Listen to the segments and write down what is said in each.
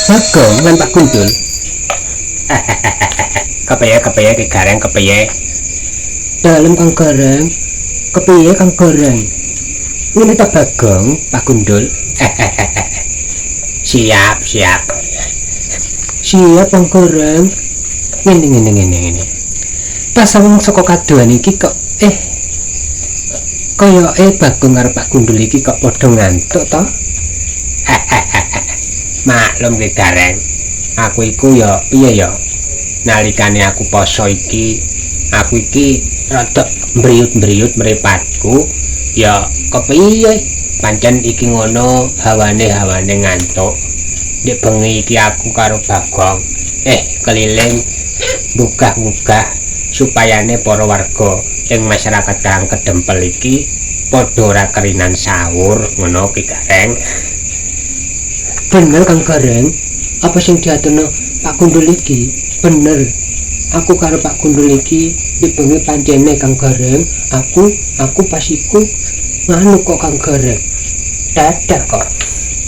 Bagong lan Pak Gundul. Kepiye Ki Gareng kepiye? Dalem Kang Gareng. Kepiye Kang Gareng? Ngene ta Bagong, Pak Gundul. Siap. Siap Kang Gareng. Ngene. Pasang saka kadoan iki kok kaya Bagong karo Pak Gundul iki kok padha ngantuk to? Maklum Ki Gareng. Aku iku ya piye ya? Nalikane aku poso iki, aku iki rada mbriyut-mbriyut mripatku. Ya kepiye? Pancen iki ngono hawane ngantuk. Nek bengi iki aku karo Bagong keliling munggah-munggah supayane para warga ing masyarakat Karang Kedempel iki padha ora kerinan sahur ngono Ki Gareng. Bener Kang Gareng, apa sing diaturno Pak Gundul iki? Bener. Aku karo Pak Gundul iki dibengi pancene Kang Gareng, aku pas iku nganu kok Kang Gareng. Dadah kok.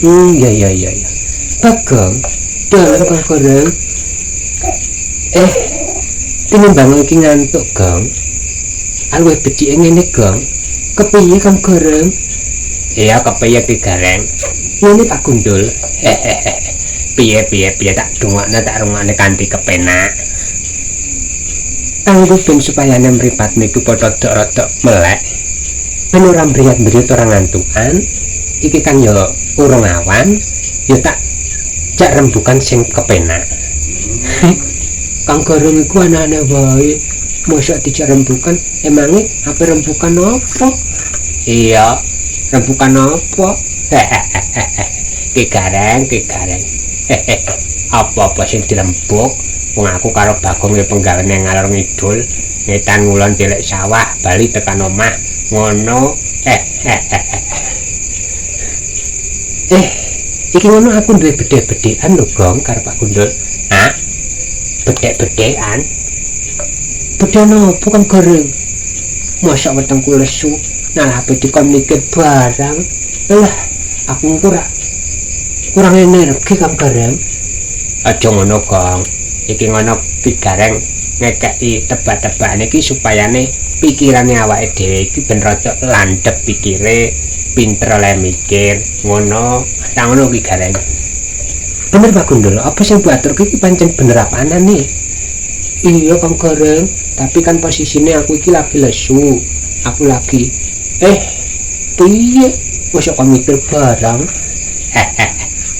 Iya. Bagong, dalem Kang Gareng. Tinimbang iki ngantuk, Gong. Luwih becike ngene, Gong. Kepiye Kang Gareng? Iya, kepiye Ki Gareng? Ngene Pak Gundul. Piye tak rungokne kanthi kepenak. Kanggo ben supaya mripat niku padha rada melek. Ben ora mriyat-mriyut ora ngantukan. Iki kan ya urung awan, ya tak jak rembukan sing kepenak. Kang Gareng iku anane wae. Mosok dijak rembukan, emange apa rembukan apa? Iya, rembukan apa? Ki Gareng. Apa-apa sing dirembuk, wong aku karo Bagong penggaweane ngalor ngidul, ngetan ngulon tilek sawah, bali tekan omah, ngono. Iki ngono aku duwe bedhe-bedhean lho, Gong, karo Pak Gundul. Hah? Bedhe-bedhean? Bedhean opo Kang Gareng? Mosok wetengku lesu, nah HP dikon mikir barang. Lah, aku kurang energi Kang Gareng. Aja ngono, Gong. Iki ngono Ki Gareng ngekeki tebak-tebakan iki supayane pikirane awake dhewe iki ben rada landhep pikire, pinter oleh mikir, ngono. Ra ngono Ki Gareng. Bener Pak Gundul, apa sing buat iki pancen bener apanane? Iya Kang Gareng, tapi kan posisine aku iki lagi lesu. Aku lagi piye? Mosok kok mikir barang?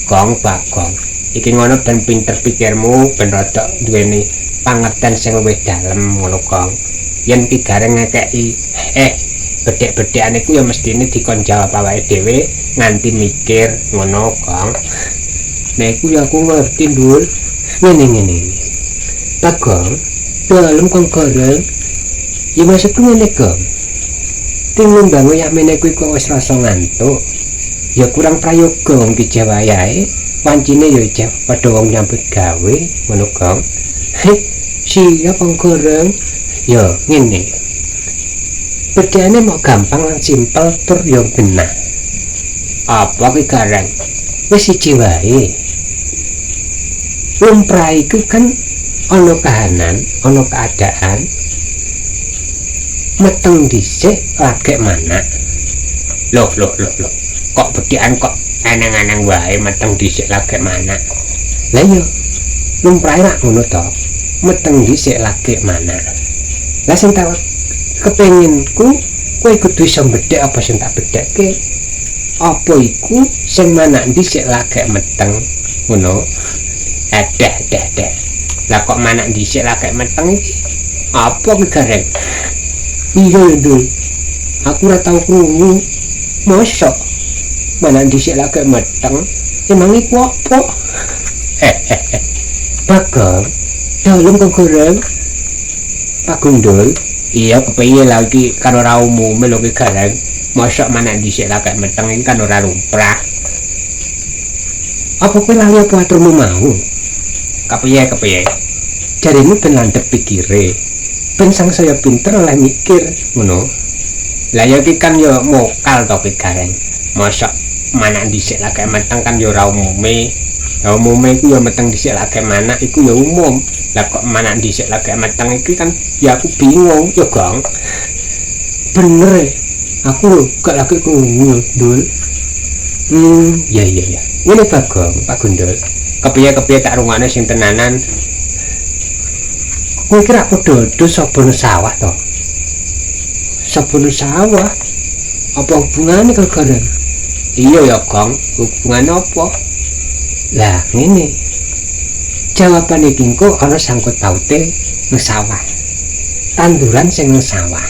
Gong Bagong, iki ngono ben pinter pikirmu, ben rada duweni pangerten sing luwih dalem ngono Gong. Yen Ki Gareng ngekeki bedhek-bedhekan iku ya mestine dikon jawab awake dhewe nganti mikir ngono Gong. Nek iku ya aku ngerti Ndul. Ngene. Bagong, dalem Kang Gareng. Ya maksudku ngene Gong. Tinimbang ya meneku iku wis rasa ngantuk. Ya kurang prayoga wong dijawayae, wancine ya padha wong nyambut gawe ngono Gong. Siap Kang Gareng. Ya ngene. Bedane mau gampang lan simpel tur ya bener. Apa Ki Gareng? Wis siji wae. Lumrah iku kan ana kahanan, ana keadaan. Meteng dhisik lagek manak. Loh. Kok bedhekan kok anang-anang wae meteng dhisik lagek manak. Lah iya. Lumrah rak ngono to. Meteng dhisik lagek manak. Lah sing tak kepenginku kowe kudu iso bedhek apa sing tak bedhekke. Apa iku sing manak dhisik lagek meteng ngono. Deh. Lah kok manak dhisik lagek meteng iki? Apa Ki Gareng? Iya Ndul. Aku ora tau krungu. Mosok manak dhisik lagek meteng. Emang iku apa? Bagong, dalem Kang Gareng. Pak Gundul, iya kepiye lah iki karo ora umume lho Ki Gareng. Mosok manak dhisik lagek meteng iki kan ora lumrah. Apa kowe lali apa aturmu mau? Kepiye? Jarine ben landhep pikire. Ben sangsaya pinter oleh mikir, ngono. Lah ya iki kan ya mokal to Ki Gareng. Mosok manak dhisik lagek meteng kan ya ora umume. Ya umume iku ya meteng dhisik lagi manak iku ya umum. Lah kok manak dhisik lagi meteng iki kan ya aku bingung ya, Gong. Bener. Aku gak lagi krungu, Dul. Ya. Ngene Bagong, Pak Gundul. Kepiye tak rungokne sing tenanan. Kowe kira padha sabun sawah to? Sabun sawah? Apa hubungane karo gareng? Iya ya, Gong. Hubungane apa? Lah, ngene. Jawaban iki engko ana sangkut paute ngesawah. Tanduran sing ngesawah.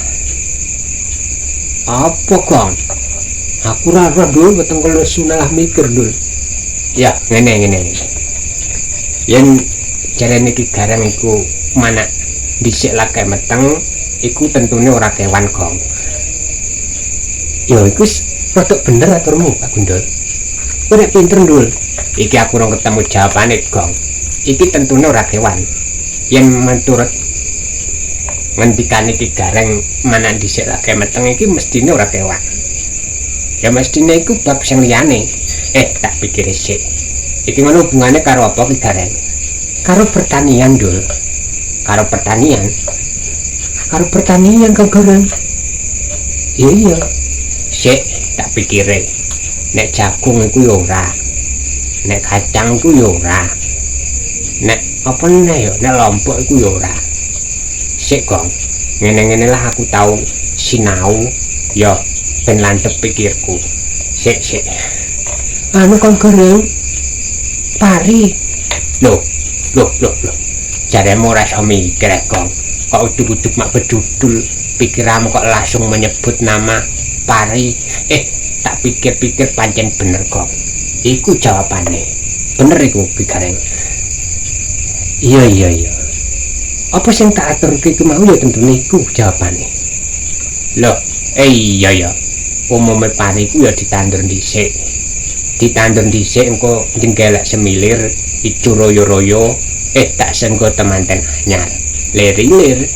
Apa, Gong? Aku ora Dul, weteng kula sunalah mikir, Dul. Ya, ngene. Yen jarene iki gareng iku manak dhisik lagi meteng, iku tentune ora kewan, Gong. Ya iku rada bener aturmu, Pak Gundul. Kowe nek pinter, Dul. Iki aku ora ketemu jawabane, Gong. Iki tentune ora kewan. Yen menurut ngendikane iki gareng manak dhisik lagi meteng iki mestine ora kewan. Ya mestine iku bab sing liyane. Tak pikir sik. Iki ngono hubungane karo apa ki gareng? Karo pertanian, Dul. Karo pertanian kang gareng. Iya. Sik tak pikire. Nek jagung iku ya ora. Nek kacang iku ya ora. Nek apa meneh ya, nek lombok iku ya ora. Sik, Gong. Ngene-ngene lah aku tau sinau ya ben landhep pikirku. Sik. Anu kang gareng. Pari. Loh. Jaremu ora iso mikir, Gong. Kok uduk-uduk mak bedudul pikiranmu kok langsung menyebut nama Pari. Tak pikir-pikir pancen bener, Gong. Iku jawabane. Bener iku, Ki Gareng. Iya. Apa sing tak aturke iku mau ya tentune iku jawabane. Loh, iya. Umume pari iku ya ditandur dhisik. Ditandur dhisik engko jenggelek semilir, ijo royo-royo, tak senggo temanten anyar. Lir-lir.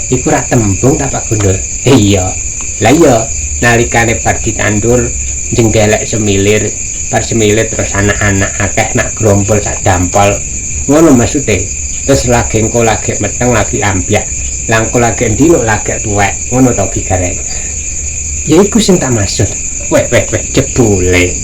Iku ra tembung ta Pak Gundul? Iya. Lah iya, nalikane bar ditandur jenggelek semilir, bar semilir terus anak-anak akeh nak grompol sak dampol. Ngono maksude. Terus lagi engko lagi meteng lagi ambyak. Lah engko lagi ndino lagi tuwek. Ngono to Ki Gareng. Ya iku sing tak maksud. Weh, jebule.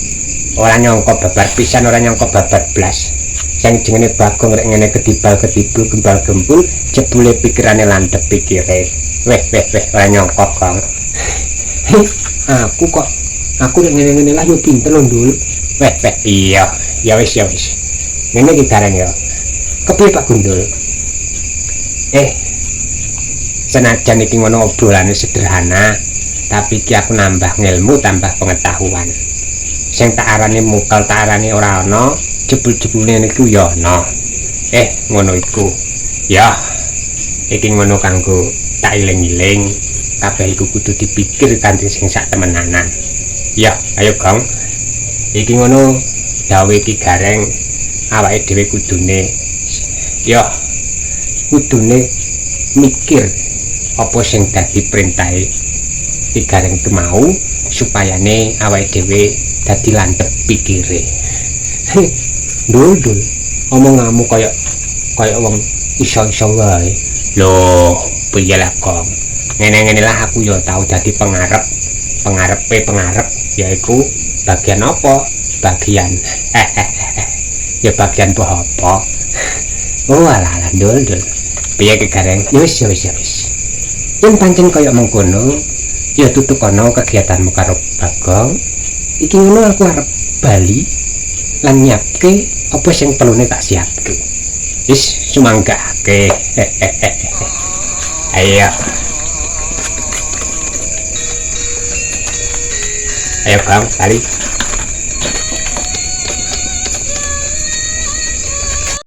Ora nyangka babar pisan, ora nyangka babar blas. Sing jenenge Bagong rek ngene kedibal-kedibul gembal-gembul, jebule pikirane landhep pikire. Weh, ora nyangka, Gong. Aku rek ngene-ngene lah yo pinter lho, Dul. Weh, iya. Ya wis. Ngene Ki Gareng ya. Kepiye Pak Gundul? Senajan iki ngono obrolane sederhana, tapi iki aku nambah ngilmu, tambah pengetahuan. Sing tak arani mukal, tak arani ora ana, jebul-jebule niku ya ana. Ngono iku. Ya, iki ngono kanggo tak iling-iling, kabeh iku kudu dipikir kanthi sing sak temenanan. Ya, ayo Gong. Iki ngono dawuh Ki Gareng, awake dhewe kudune mikir apa sing dadi perintahe Ki Gareng ku mau supayane awake dhewe dadi landhep pikire. Dul, omonganmu kaya wong iso-iso wae. Lho, piye lah, Gong? Ngene-ngene lah aku ya tau dadi pengarep yaiku bagian apa? Bagian ya bagian apa? Oh alah, Dul. Piye Ki Gareng? Ya wis. Yen pancen kaya mengkono, ya tutuk ana kegiatanmu karo Bagong. Iki ngono aku arep bali lan nyiapke apa sing perlune tak siapke. Wis sumanggake. Ayo Gong, bali.